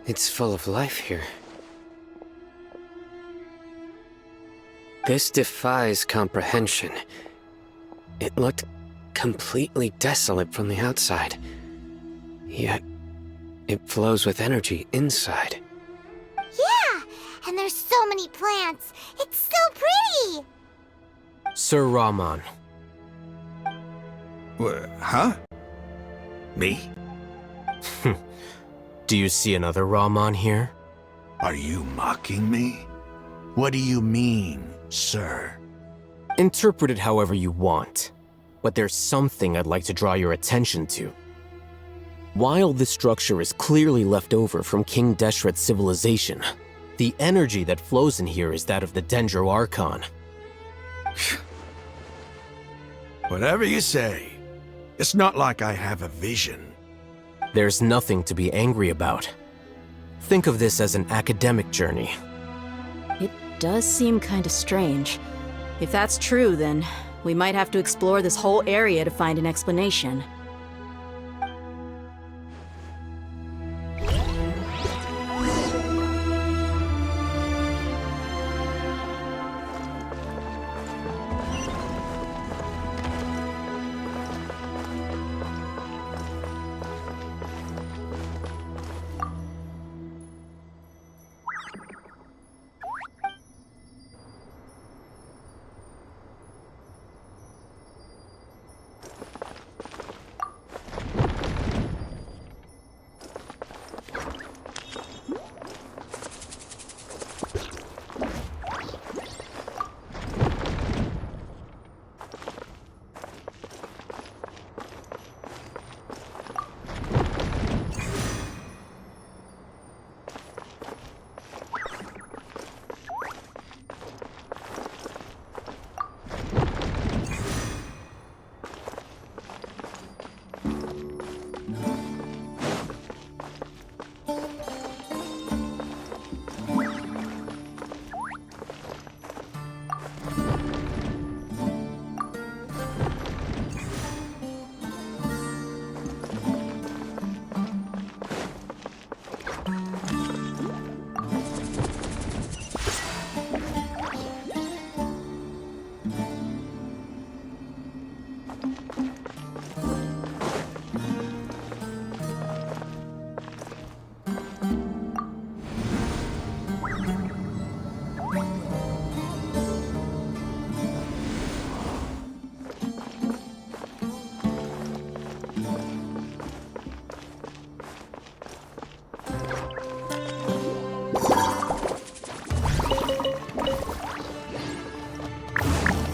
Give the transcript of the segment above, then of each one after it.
It's full of life here. This defies comprehension. It looked completely desolate from the outside. Yet, it flows with energy inside. Yeah! And there's so many plants! It's so pretty! Sir Rahman. Huh? Me? Do you see another Rahman here? Are you mocking me? What do you mean, sir? Interpret it however you want, but there's something I'd like to draw your attention to. While this structure is clearly left over from King Deshret's civilization, the energy that flows in here is that of the Dendro Archon. Whatever you say. It's not like I have a vision. There's nothing to be angry about. Think of this as an academic journey. It does seem kinda strange. If that's true, then we might have to explore this whole area to find an explanation.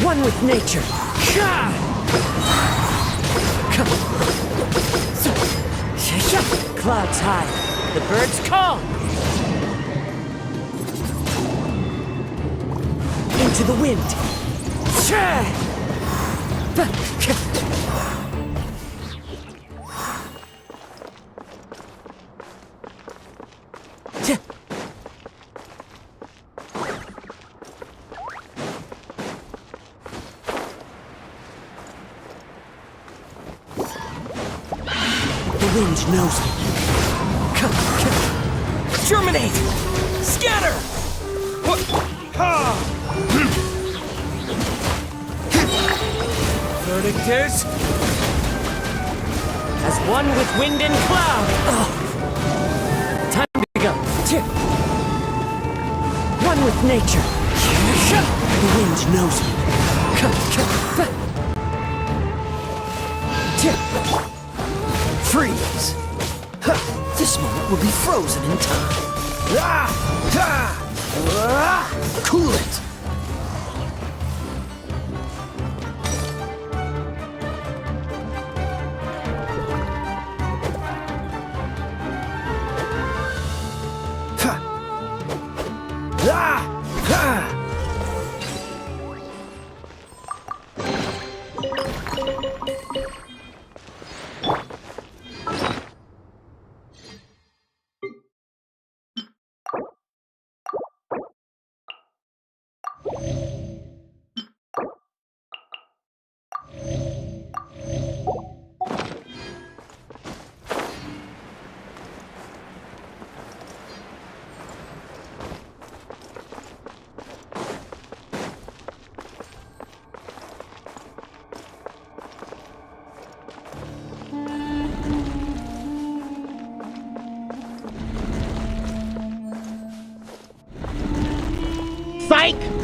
One with nature. Clouds high. The birds call. Into the wind. The wind knows me. Germinate! Scatter! Verdict is... as one with wind and cloud! Time to go. One with nature. The wind knows me. Freeze! This moment will be frozen in time. Cool it! strike!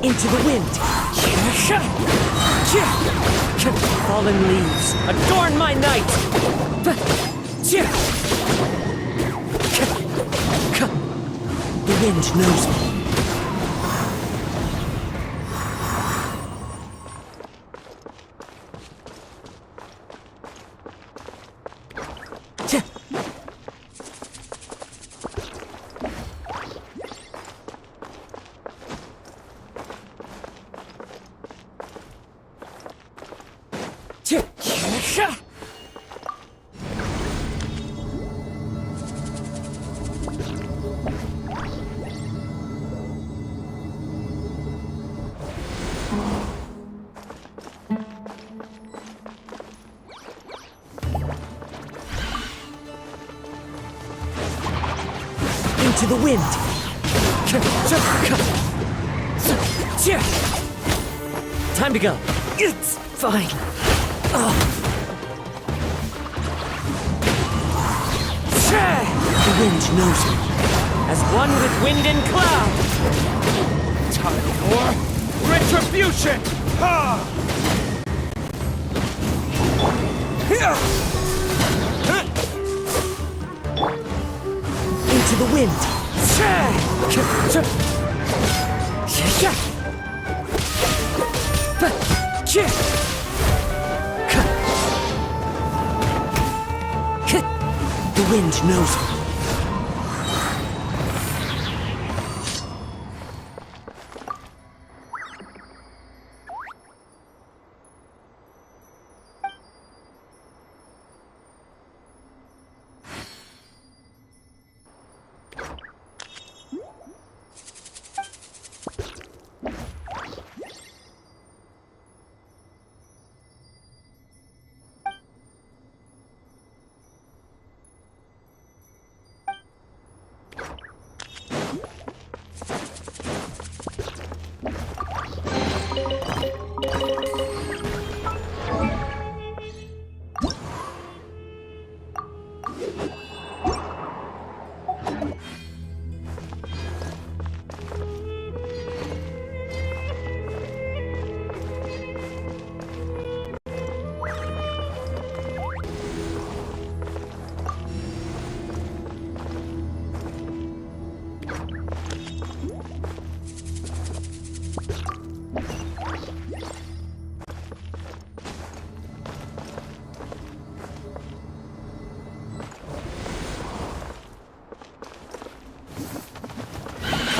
Into the wind. Fallen leaves, adorn my night! The wind knows me. Into the wind. Time to go. It's fine. The wind knows me. As one with wind and cloud! Time for retribution! Into the wind. The wind knows me.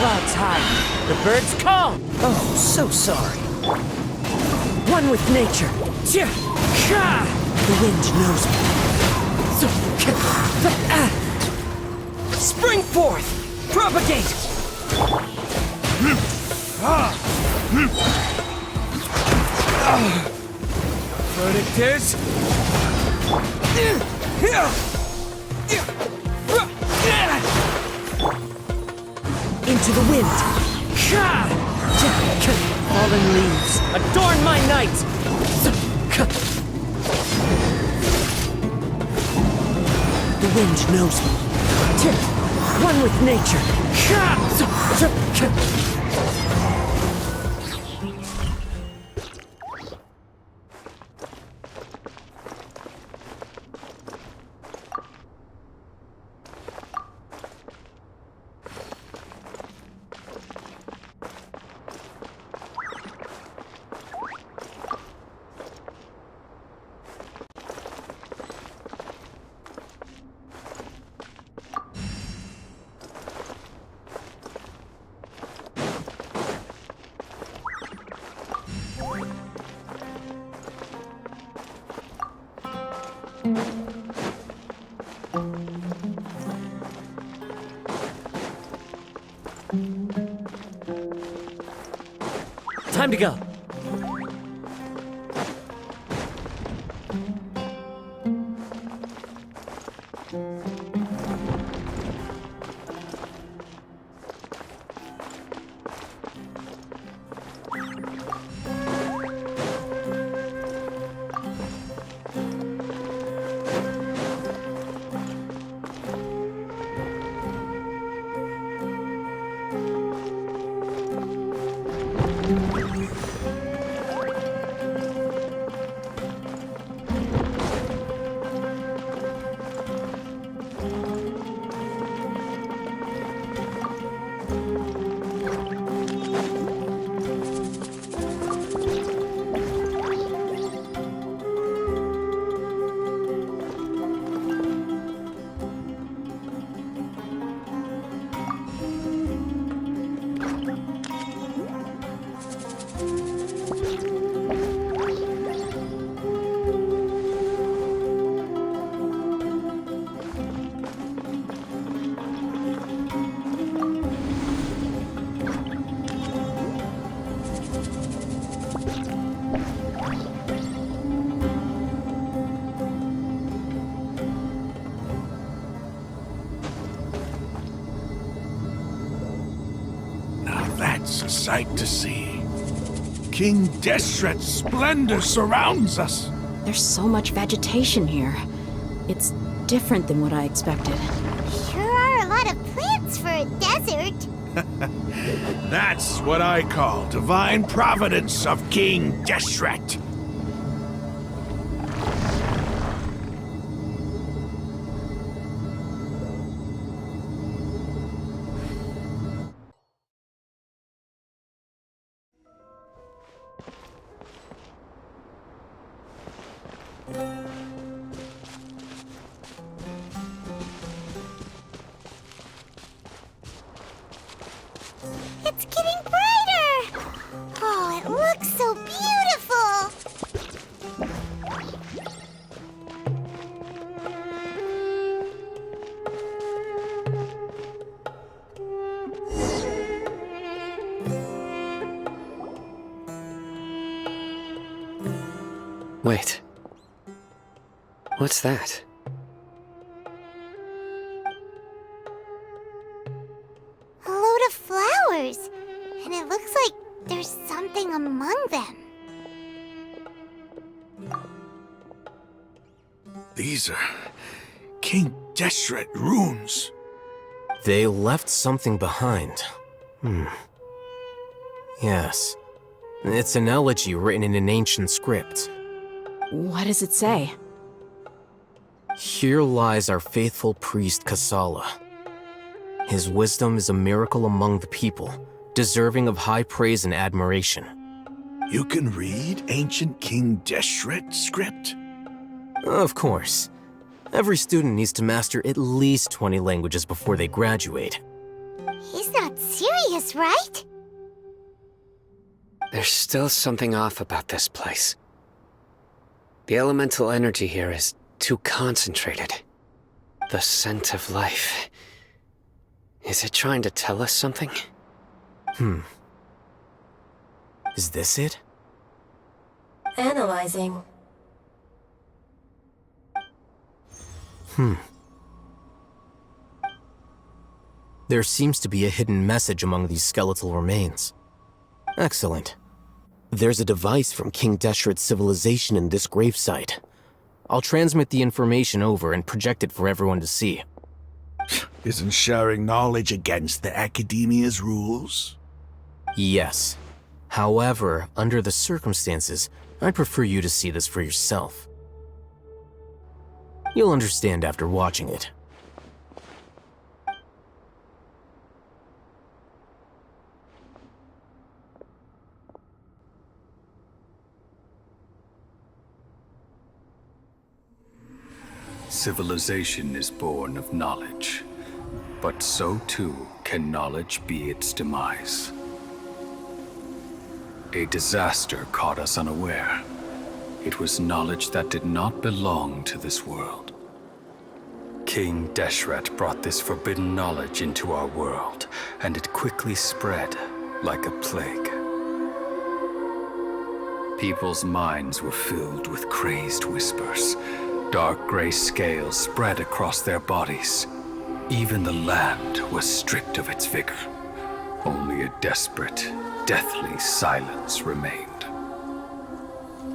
Clouds high, the birds call! Oh, so sorry. One with nature. The wind knows me. Spring forth! Propagate! Verdict is... Into the wind. Fallen leaves, adorn my night! The wind knows me. One with nature. Time to go. That's a sight to see. King Deshret's splendor surrounds us. There's so much vegetation here. It's different than what I expected. Sure are a lot of plants for a desert. That's what I call divine providence of King Deshret. It's getting brighter! Oh, it looks so beautiful! Wait. What's that? A load of flowers, and it looks like there's something among them. These are King Deshret runes. They left something behind. Yes. It's an elegy written in an ancient script. What does it say? Here lies our faithful priest Kasala. His wisdom is a miracle among the people, deserving of high praise and admiration. You can read ancient King Deshret script? Of course. Every student needs to master at least 20 languages before they graduate. He's not serious, right? There's still something off about this place. The elemental energy here is too concentrated. The scent of life. Is it trying to tell us something? Is this it? Analyzing. There seems to be a hidden message among these skeletal remains. Excellent. There's a device from King Deshret's civilization in this gravesite. I'll transmit the information over and project it for everyone to see. Isn't sharing knowledge against the Academia's rules? Yes. However, under the circumstances, I'd prefer you to see this for yourself. You'll understand after watching it. Civilization is born of knowledge, but so too can knowledge be its demise. A disaster caught us unaware. It was knowledge that did not belong to this world. King Deshret brought this forbidden knowledge into our world, and it quickly spread like a plague. People's minds were filled with crazed whispers. Dark gray scales spread across their bodies. Even the land was stripped of its vigor. Only a desperate, deathly silence remained.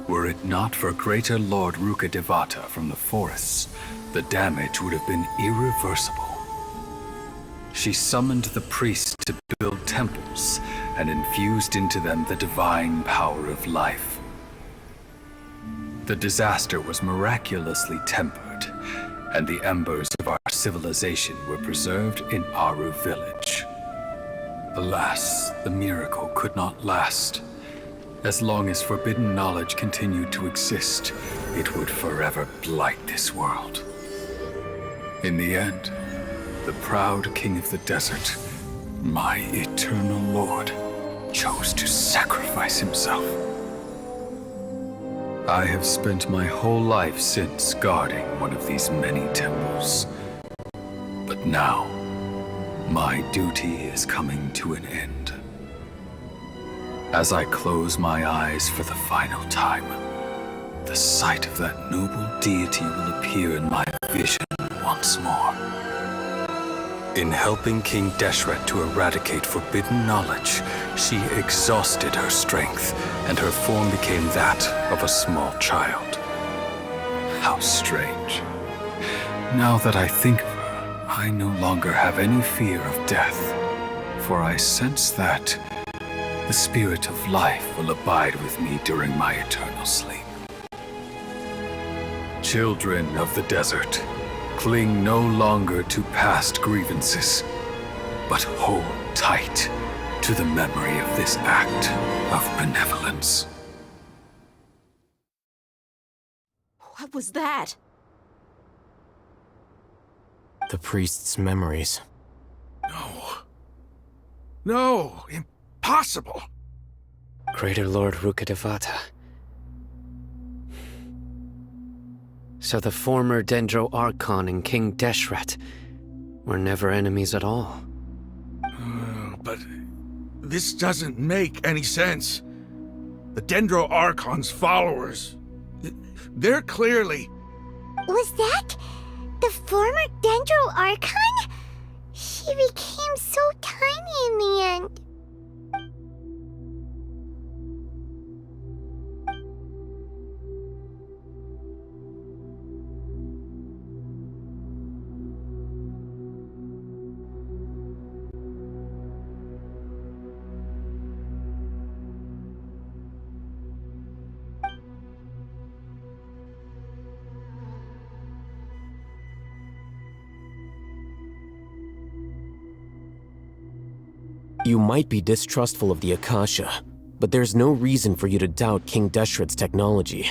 Were it not for Greater Lord Rukkhadevata from the forests, the damage would have been irreversible. She summoned the priests to build temples and infused into them the divine power of life. The disaster was miraculously tempered, and the embers of our civilization were preserved in Aru village. Alas, the miracle could not last. As long as forbidden knowledge continued to exist, it would forever blight this world. In the end, the proud king of the desert, my eternal lord, chose to sacrifice himself. I have spent my whole life since guarding one of these many temples. But now, my duty is coming to an end. As I close my eyes for the final time, the sight of that noble deity will appear in my vision once more. In helping King Deshret to eradicate forbidden knowledge, she exhausted her strength, and her form became that of a small child. How strange. Now that I think of her, I no longer have any fear of death, for I sense that the spirit of life will abide with me during my eternal sleep. Children of the desert, cling no longer to past grievances, but hold tight to the memory of this act of benevolence. What was that? The priest's memories. No, impossible. Greater Lord Rukkhadevata. So the former Dendro Archon and King Deshret were never enemies at all. But this doesn't make any sense. The Dendro Archon's followers, they're clearly... Was that the former Dendro Archon? She became so tiny in the end. You might be distrustful of the Akasha, but there's no reason for you to doubt King Deshret's technology.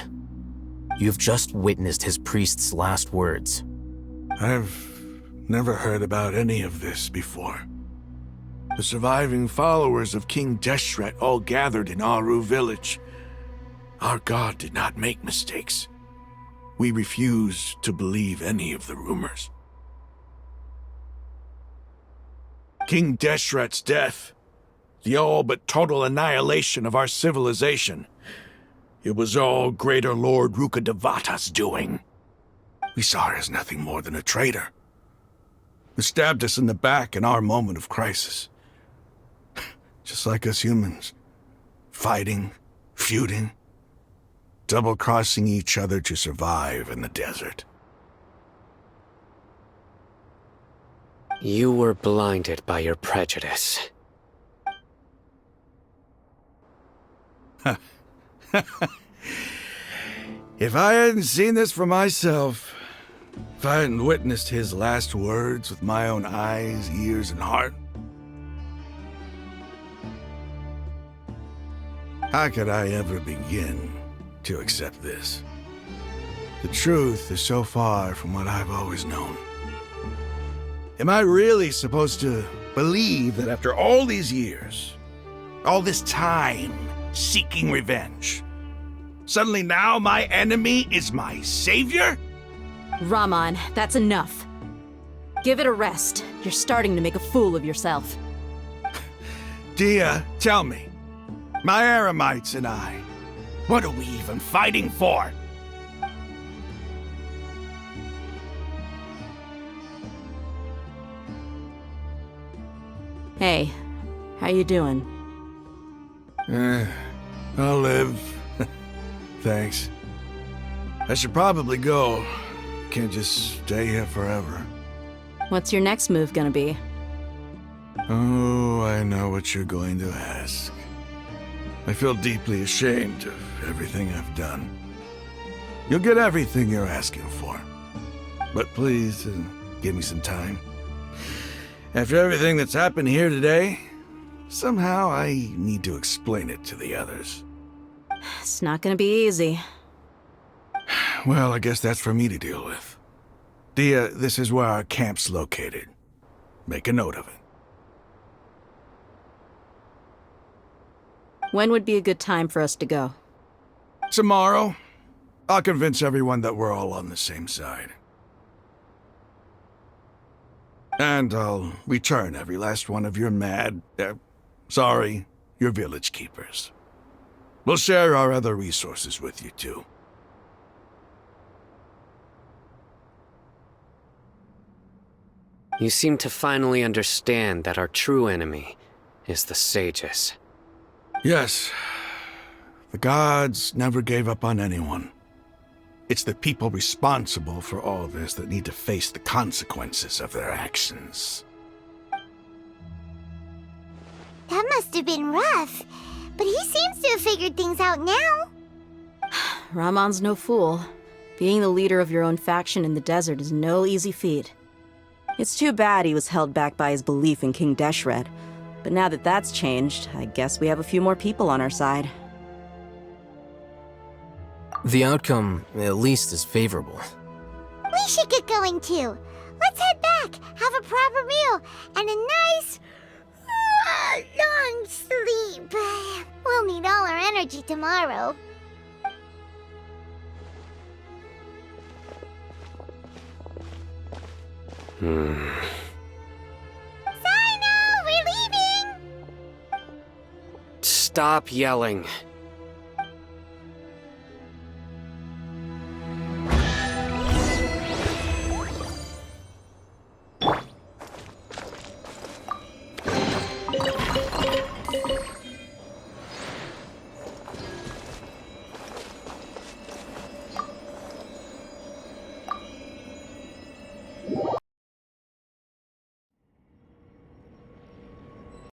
You've just witnessed his priest's last words. I've never heard about any of this before. The surviving followers of King Deshret all gathered in Aru village. Our god did not make mistakes. We refuse to believe any of the rumors. King Deshret's death, the all but total annihilation of our civilization, it was all Greater Lord Rukkhadevata's doing. We saw her as nothing more than a traitor, who stabbed us in the back in our moment of crisis. Just like us humans, fighting, feuding, double-crossing each other to survive in the desert. You were blinded by your prejudice. If I hadn't seen this for myself, if I hadn't witnessed his last words with my own eyes, ears, and heart, how could I ever begin to accept this? The truth is so far from what I've always known. Am I really supposed to believe that after all these years, all this time seeking revenge, suddenly now my enemy is my savior? Raman, that's enough. Give it a rest. You're starting to make a fool of yourself. Dia, tell me, my Aramites and I, What are we even fighting for? Hey, how you doing? I'll live. Thanks. I should probably go. Can't just stay here forever. What's your next move gonna be? Oh, I know what you're going to ask. I feel deeply ashamed of everything I've done. You'll get everything you're asking for. But please, give me some time. After everything that's happened here today, somehow I need to explain it to the others. It's not gonna be easy. Well, I guess that's for me to deal with. Dia, this is where our camp's located. Make a note of it. When would be a good time for us to go? Tomorrow, I'll convince everyone that we're all on the same side. And I'll return every last one of your your village keepers. We'll share our other resources with you too. You seem to finally understand that our true enemy is the sages. Yes, the gods never gave up on anyone. It's the people responsible for all this that need to face the consequences of their actions. That must have been rough, but he seems to have figured things out now. Ramon's no fool. Being the leader of your own faction in the desert is no easy feat. It's too bad he was held back by his belief in King Deshret. But now that that's changed, I guess we have a few more people on our side. The outcome, at least, is favorable. We should get going too. Let's head back, have a proper meal, and a nice, long sleep. We'll need all our energy tomorrow. Sino, we're leaving! Stop yelling.